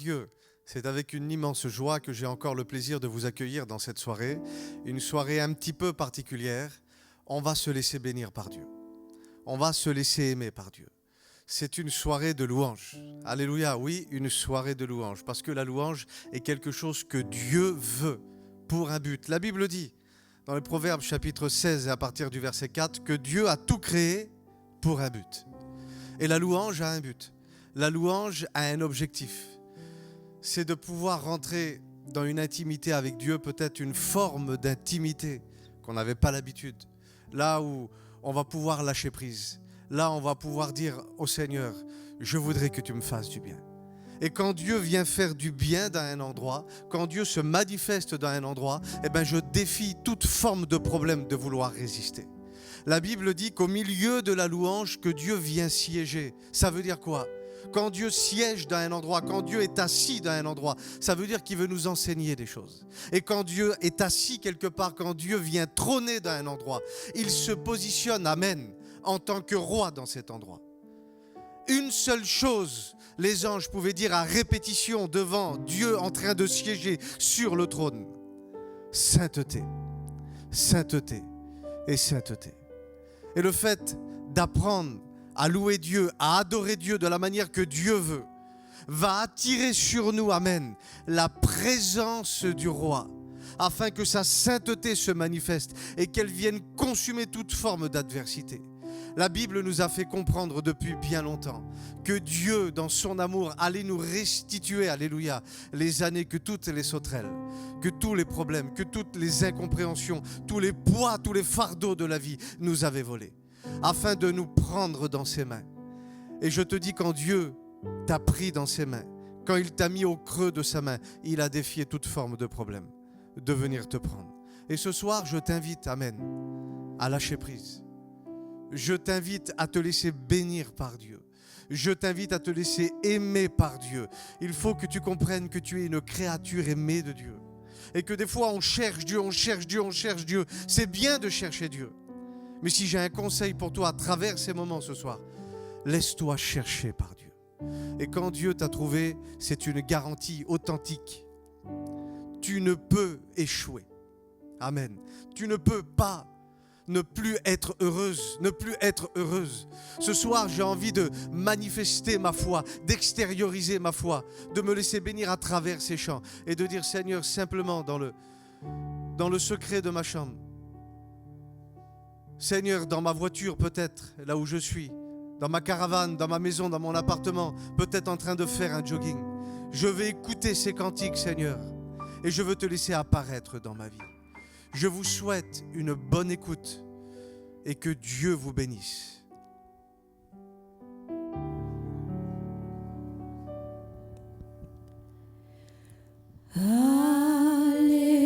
Dieu. C'est avec une immense joie que j'ai encore le plaisir de vous accueillir dans cette soirée. Une soirée un petit peu particulière. On va se laisser bénir par Dieu. On va se laisser aimer par Dieu. C'est une soirée de louange. Alléluia, oui, une soirée de louange. Parce que la louange est quelque chose que Dieu veut pour un but. La Bible dit, dans le Proverbe chapitre 16 et à partir du verset 4, que Dieu a tout créé pour un but. Et la louange a un but. La louange a un objectif. C'est de pouvoir rentrer dans une intimité avec Dieu, peut-être une forme d'intimité qu'on n'avait pas l'habitude. Là où on va pouvoir lâcher prise. Là, on va pouvoir dire au Seigneur, je voudrais que tu me fasses du bien. Et quand Dieu vient faire du bien dans un endroit, quand Dieu se manifeste dans un endroit, eh ben je défie toute forme de problème de vouloir résister. La Bible dit qu'au milieu de la louange, que Dieu vient siéger. Ça veut dire quoi ? Quand Dieu siège dans un endroit, quand Dieu est assis dans un endroit, ça veut dire qu'il veut nous enseigner des choses. Et quand Dieu est assis quelque part, quand Dieu vient trôner dans un endroit, il se positionne, amen, en tant que roi dans cet endroit. Une seule chose, les anges pouvaient dire à répétition devant Dieu en train de siéger sur le trône. Sainteté, sainteté et sainteté. Et le fait d'apprendre à louer Dieu, à adorer Dieu de la manière que Dieu veut, va attirer sur nous, amen, la présence du roi, afin que sa sainteté se manifeste et qu'elle vienne consumer toute forme d'adversité. La Bible nous a fait comprendre depuis bien longtemps que Dieu, dans son amour, allait nous restituer, alléluia, les années que toutes les sauterelles, que tous les problèmes, que toutes les incompréhensions, tous les poids, tous les fardeaux de la vie nous avaient volés, afin de nous prendre dans ses mains. Et je te dis, quand Dieu t'a pris dans ses mains, quand il t'a mis au creux de sa main, il a défié toute forme de problème de venir te prendre. Et ce soir, je t'invite, amen, à lâcher prise. Je t'invite à te laisser bénir par Dieu. Je t'invite à te laisser aimer par Dieu. Il faut que tu comprennes que tu es une créature aimée de Dieu. Et que des fois, on cherche Dieu, on cherche Dieu, on cherche Dieu. C'est bien de chercher Dieu. Mais si j'ai un conseil pour toi à travers ces moments ce soir, laisse-toi chercher par Dieu. Et quand Dieu t'a trouvé, c'est une garantie authentique. Tu ne peux échouer. Amen. Tu ne peux pas ne plus être heureuse, ne plus être heureuse. Ce soir, j'ai envie de manifester ma foi, d'extérioriser ma foi, de me laisser bénir à travers ces chants et de dire, Seigneur, simplement dans le secret de ma chambre, Seigneur, dans ma voiture peut-être, là où je suis, dans ma caravane, dans ma maison, dans mon appartement, peut-être en train de faire un jogging, je vais écouter ces cantiques, Seigneur, et je veux te laisser apparaître dans ma vie. Je vous souhaite une bonne écoute et que Dieu vous bénisse. Alléluia.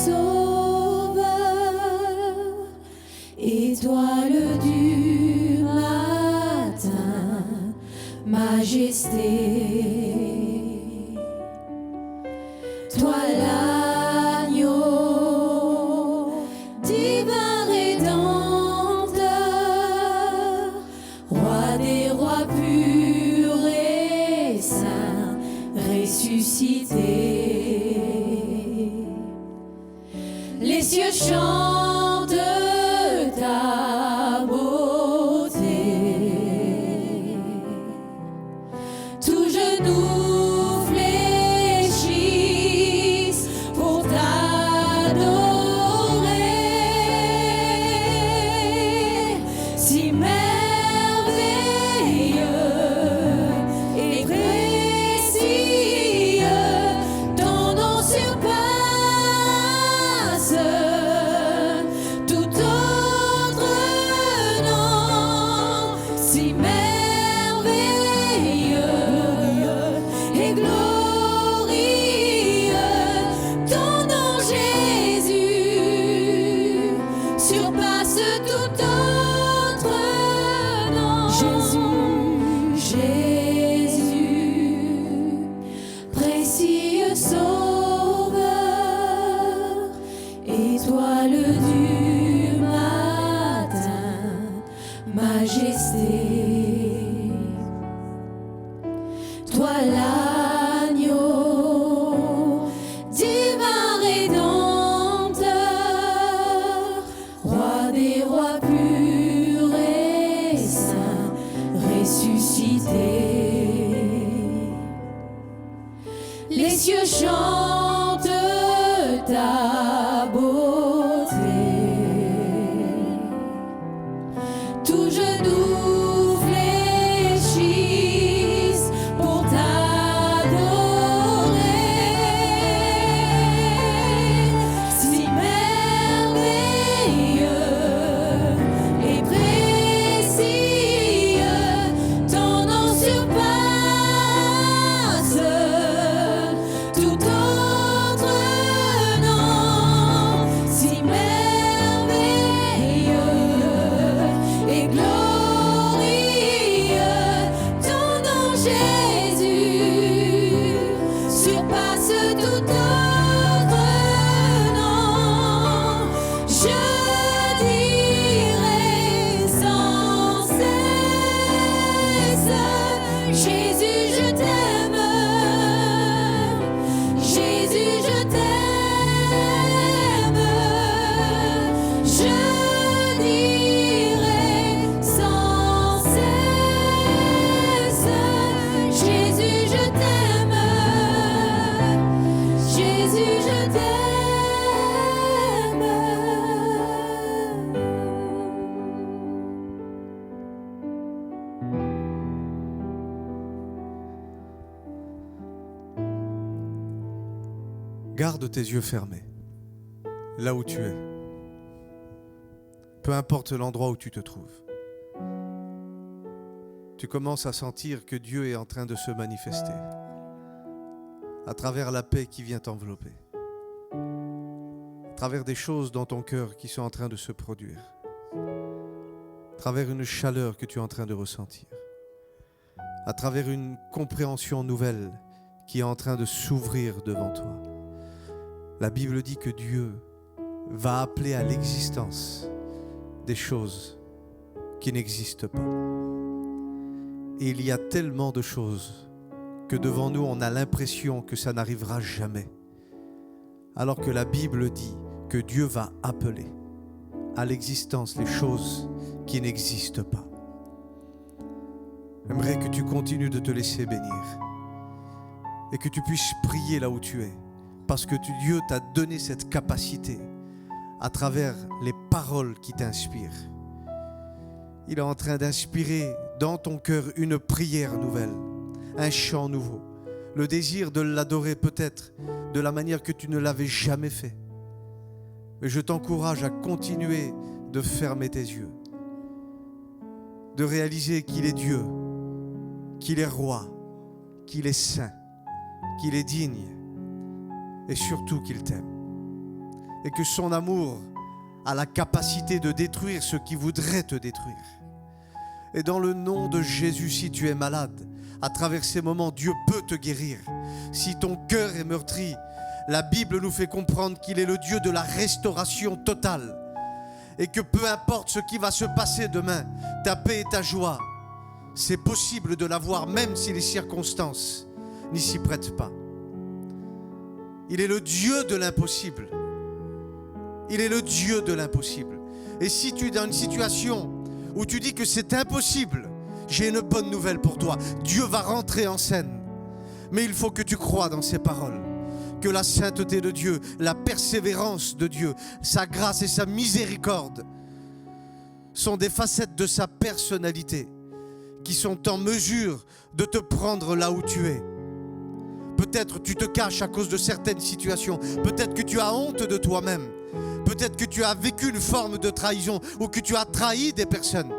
Sauveur, étoile du matin, majesté. Toi l'agneau, divin rédempteur, roi des rois purs et saints, ressuscité. Les cieux chantent ta beauté. Tout genou fléchisse pour t'adorer. Si merveilleux et précieux, ton nom surpasse tout autre nom. Si merveilleux et glorieux, ton nom Jésus surpasse tout autre nom. Jésus, précieux Sauveur, étoile du matin, majesté. Toi l'agneau, divin rédempteur, roi des rois purs et saints, ressuscité. Les cieux chantent ta beauté. Tout genou fléchisse pour t'adorer. Si merveilleux et précieux, ton nom surpasse tout autre nom. Si merveilleux et glorieux, ton nom Jésus surpasse tout autre nom. Je dirai sans cesse, Jésus je t'aime, Jésus je t'aime. Je dirai sans cesse, Jésus je t'aime, Jésus je t'aime. Garde tes yeux fermés, là où tu es. Peu importe l'endroit où tu te trouves. Tu commences à sentir que Dieu est en train de se manifester à travers la paix qui vient t'envelopper, à travers des choses dans ton cœur qui sont en train de se produire, à travers une chaleur que tu es en train de ressentir, à travers une compréhension nouvelle qui est en train de s'ouvrir devant toi. La Bible dit que Dieu va appeler à l'existence des choses qui n'existent pas. Et il y a tellement de choses que devant nous, on a l'impression que ça n'arrivera jamais. Alors que la Bible dit que Dieu va appeler à l'existence les choses qui n'existent pas. J'aimerais que tu continues de te laisser bénir et que tu puisses prier là où tu es. Parce que Dieu t'a donné cette capacité à travers les paroles qui t'inspirent. Il est en train d'inspirer dans ton cœur une prière nouvelle, un chant nouveau, le désir de l'adorer peut-être de la manière que tu ne l'avais jamais fait. Mais je t'encourage à continuer de fermer tes yeux, de réaliser qu'il est Dieu, qu'il est roi, qu'il est saint, qu'il est digne, et surtout qu'il t'aime. et que son amour a la capacité de détruire ce qui voudrait te détruire. Et dans le nom de Jésus, si tu es malade, à travers ces moments, Dieu peut te guérir. Si ton cœur est meurtri, la Bible nous fait comprendre qu'il est le Dieu de la restauration totale. Et que peu importe ce qui va se passer demain, ta paix et ta joie, c'est possible de l'avoir même si les circonstances n'y s'y prêtent pas. Il est le Dieu de l'impossible. Il est le Dieu de l'impossible. Et si tu es dans une situation où tu dis que c'est impossible, j'ai une bonne nouvelle pour toi. Dieu va rentrer en scène. Mais il faut que tu crois dans ces paroles. Que la sainteté de Dieu, la persévérance de Dieu, sa grâce et sa miséricorde sont des facettes de sa personnalité qui sont en mesure de te prendre là où tu es. Peut-être tu te caches à cause de certaines situations. Peut-être que tu as honte de toi-même. Peut-être que tu as vécu une forme de trahison ou que tu as trahi des personnes.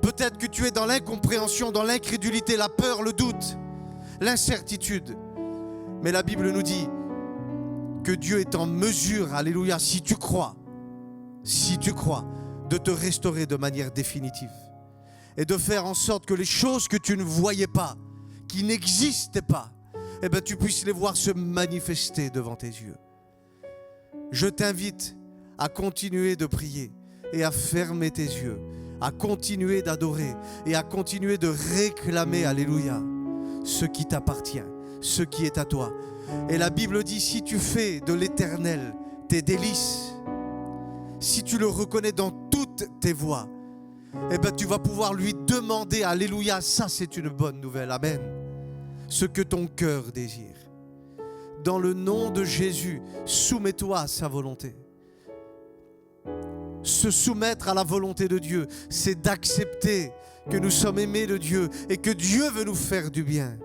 Peut-être que tu es dans l'incompréhension, dans l'incrédulité, la peur, le doute, l'incertitude. Mais la Bible nous dit que Dieu est en mesure, alléluia, si tu crois, de te restaurer de manière définitive et de faire en sorte que les choses que tu ne voyais pas, qui n'existaient pas, eh bien, tu puisses les voir se manifester devant tes yeux. Je t'invite à continuer de prier et à fermer tes yeux, à continuer d'adorer et à continuer de réclamer, alléluia, ce qui t'appartient, ce qui est à toi. Et la Bible dit, si tu fais de l'Éternel tes délices, si tu le reconnais dans toutes tes voies, eh bien, tu vas pouvoir lui demander, alléluia, ça c'est une bonne nouvelle, amen, ce que ton cœur désire. Dans le nom de Jésus, soumets-toi à sa volonté. Se soumettre à la volonté de Dieu, c'est d'accepter que nous sommes aimés de Dieu et que Dieu veut nous faire du bien.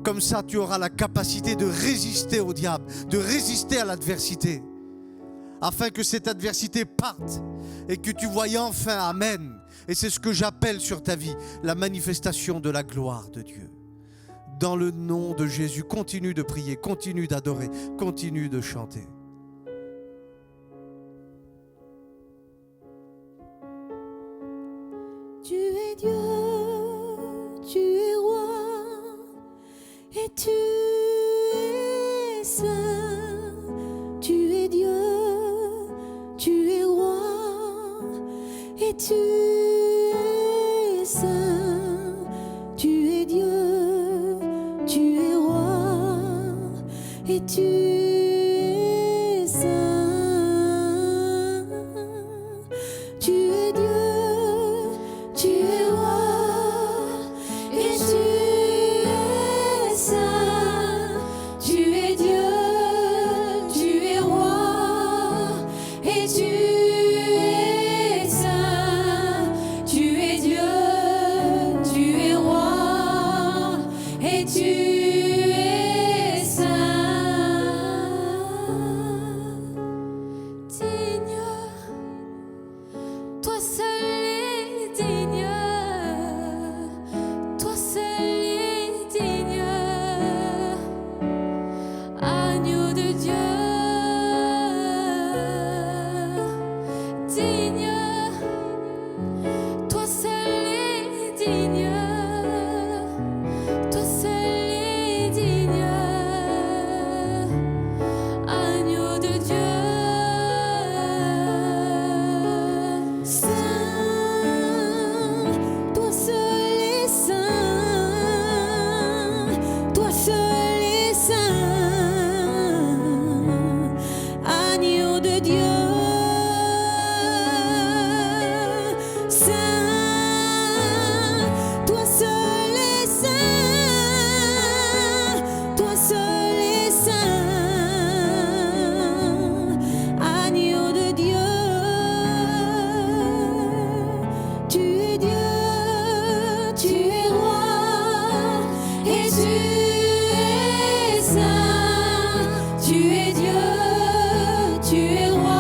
Comme ça, tu auras la capacité de résister au diable, de résister à l'adversité, afin que cette adversité parte et que tu voies enfin, amen. Et c'est ce que j'appelle sur ta vie, la manifestation de la gloire de Dieu. Dans le nom de Jésus, continue de prier, continue d'adorer, continue de chanter. Tu es Dieu, tu es roi, et tu es saint. Tu es Dieu, tu es roi, et tu es saint. Tu es Dieu, tu es roi, et tu es saint. Tu es Dieu, tu es roi, et tu es saint. Tu es Dieu, tu es roi, et tu es saint. Tu es Dieu, tu es roi, et tu es saint. Seigneur, toi seul est digne, toi seul est digne, agneau de Dieu, digne, toi seul est digne, toi seul est digne, agneau de Dieu. Saint, toi seul est saint, toi seul est saint, agneau de Dieu. Saint, toi seul est saint, toi seul est saint, agneau de Dieu. Tu es Dieu, tu es roi, et tu es saint. Tu es Dieu, tu es roi,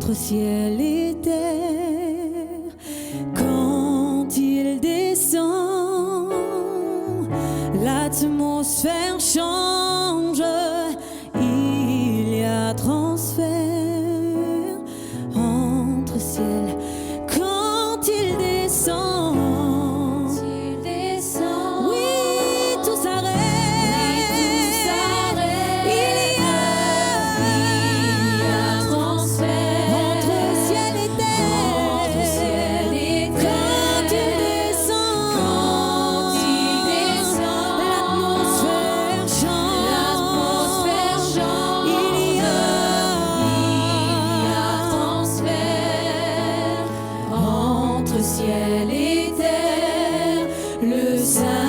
entre ciel et terre. Quand il descend, l'atmosphère change, il y a transfert entre ciel. Quand il descend, oui, tout s'arrête. Il y a transfert entre ciel et terre. Quand il descend, l'atmosphère change. Il y a transfert entre ciel et terre. Le Saint-Esprit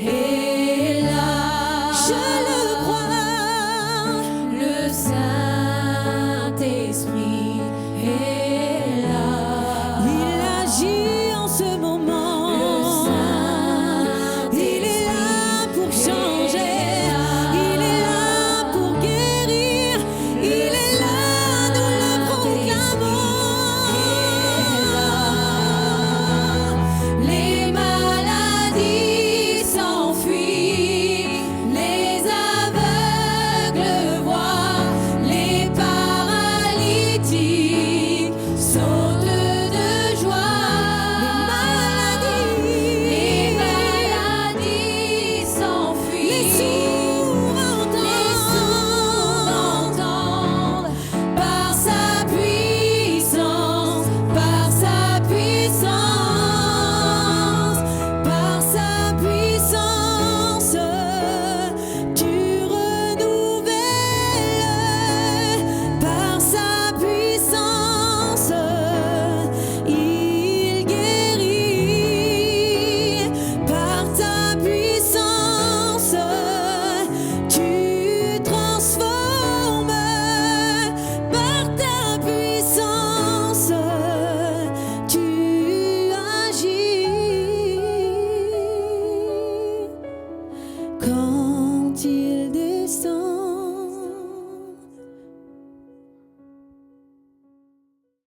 est là. Je le crois. Le Saint-Esprit est